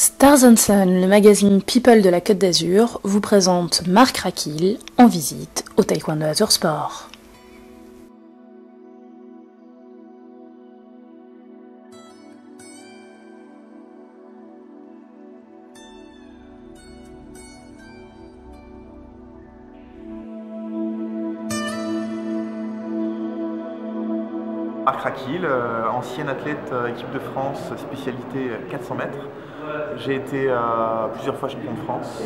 Stars and Sun, le magazine People de la Côte d'Azur, vous présente Marc Rakil en visite au Taekwondo Azur Sport. Marc Rakil, ancien athlète équipe de France, spécialité 400 mètres. J'ai été plusieurs fois champion de France,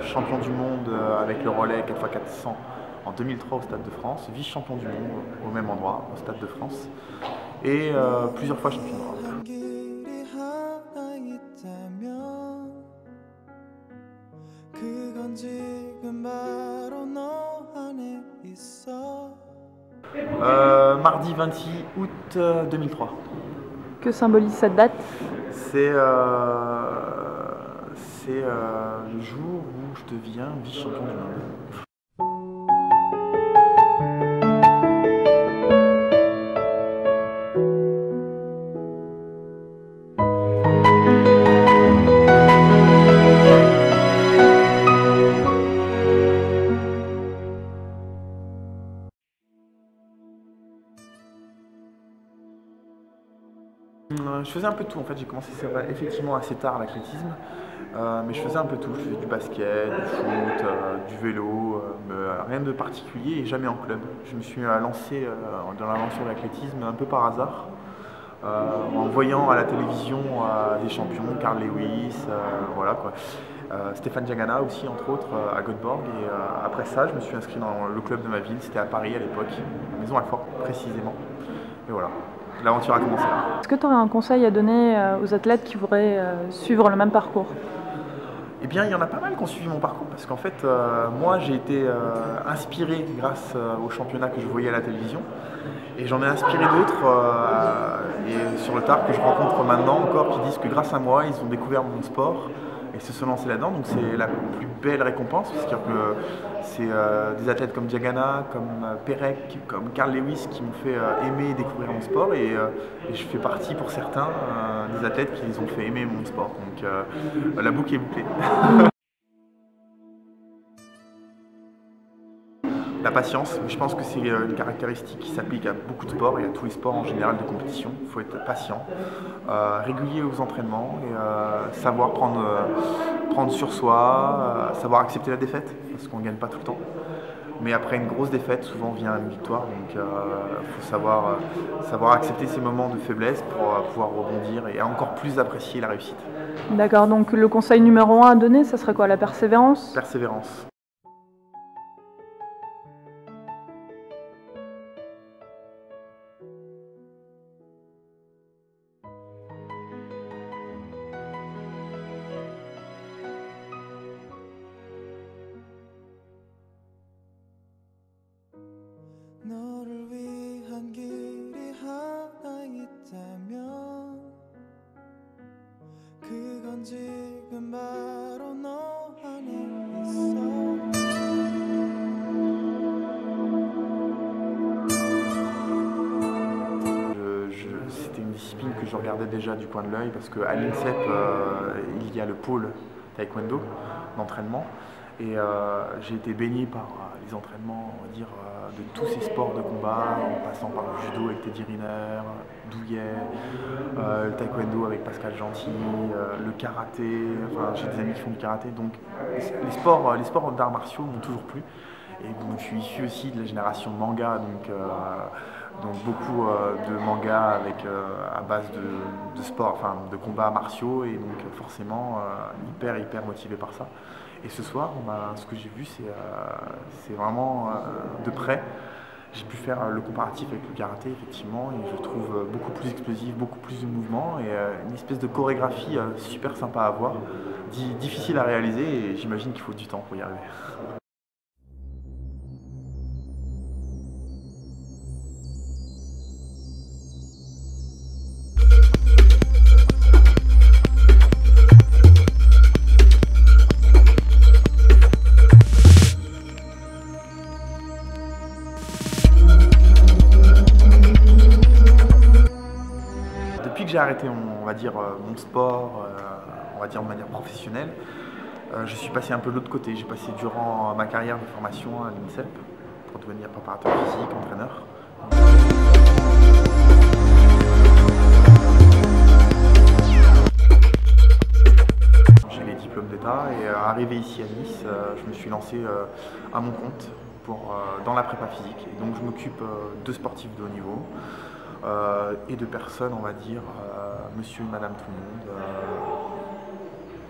champion du monde avec le relais 4x400 en 2003 au Stade de France, vice-champion du monde au même endroit, au Stade de France, et plusieurs fois champion d'Europe. Mardi 26 août 2003. Que symbolise cette date? C'est le jour où je deviens vice-champion du monde. Je faisais un peu de tout en fait, j'ai commencé effectivement assez tard l'athlétisme, mais je faisais un peu tout, je faisais du basket, du foot, du vélo, rien de particulier et jamais en club. Je me suis lancé dans l'aventure de l'athlétisme un peu par hasard, en voyant à la télévision des champions, Carl Lewis, voilà quoi. Stéphane Diagana aussi entre autres à Göteborg, et après ça je me suis inscrit dans le club de ma ville, c'était à Paris à l'époque, Maison Alfort précisément, et voilà. L'aventure a commencé là. Est-ce que tu aurais un conseil à donner aux athlètes qui voudraient suivre le même parcours? Eh bien, il y en a pas mal qui ont suivi mon parcours parce qu'en fait, moi, j'ai été inspiré grâce aux championnats que je voyais à la télévision et j'en ai inspiré d'autres et sur le tard que je rencontre maintenant encore qui disent que grâce à moi, ils ont découvert mon sport et se sont lancés là-dedans. Donc c'est la plus belle récompense, c'est-à-dire que c'est des athlètes comme Diagana, comme Perec, comme Carl Lewis qui m'ont fait aimer et découvrir mon sport et je fais partie pour certains des athlètes qui les ont fait aimer mon sport. Donc la boucle est bouclée. La patience, je pense que c'est une caractéristique qui s'applique à beaucoup de sports et à tous les sports en général de compétition. Il faut être patient, régulier aux entraînements et savoir prendre sur soi, savoir accepter la défaite, parce qu'on ne gagne pas tout le temps. Mais après une grosse défaite, souvent vient une victoire, donc il faut savoir accepter ces moments de faiblesse pour pouvoir rebondir et encore plus apprécier la réussite. D'accord, donc le conseil numéro 1 à donner, ça serait quoi? La persévérance? Persévérance. C'était une discipline que je regardais déjà du coin de l'œil parce qu'à l'INSEP, il y a le pôle taekwondo d'entraînement et j'ai été baigné par les entraînements, on va dire, de tous ces sports de combat, en passant par le judo avec Teddy Riner, Douillet, le taekwondo avec Pascal Gentil, le karaté, enfin j'ai des amis qui font du karaté, donc les sports d'arts martiaux m'ont toujours plu. Et bon, je suis issu aussi de la génération manga, donc beaucoup de mangas avec à base de sport, enfin de combats martiaux, et donc forcément hyper motivé par ça. Et ce soir, ce que j'ai vu, c'est vraiment de près. J'ai pu faire le comparatif avec le karaté, effectivement, et je trouve beaucoup plus explosif, beaucoup plus de mouvement, et une espèce de chorégraphie super sympa à voir, difficile à réaliser, et j'imagine qu'il faut du temps pour y arriver. Depuis que j'ai arrêté, on va dire, mon sport, va dire de manière professionnelle, je suis passé un peu de l'autre côté. J'ai passé durant ma carrière de formation à l'INSEP pour devenir préparateur physique, entraîneur. J'ai les diplômes d'État et arrivé ici à Nice, je me suis lancé à mon compte dans la prépa physique. Et donc je m'occupe de sportifs de haut niveau et de personnes, on va dire, monsieur et madame tout le monde.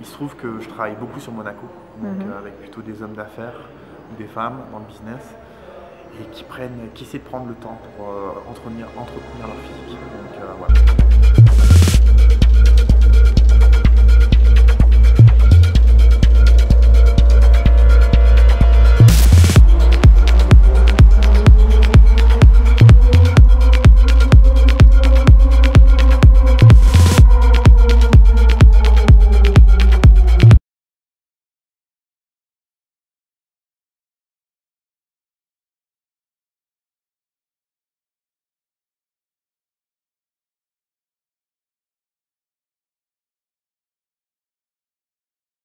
Il se trouve que je travaille beaucoup sur Monaco, donc avec plutôt des hommes d'affaires ou des femmes dans le business et qui essaient de prendre le temps pour entretenir leur physique. Donc, voilà.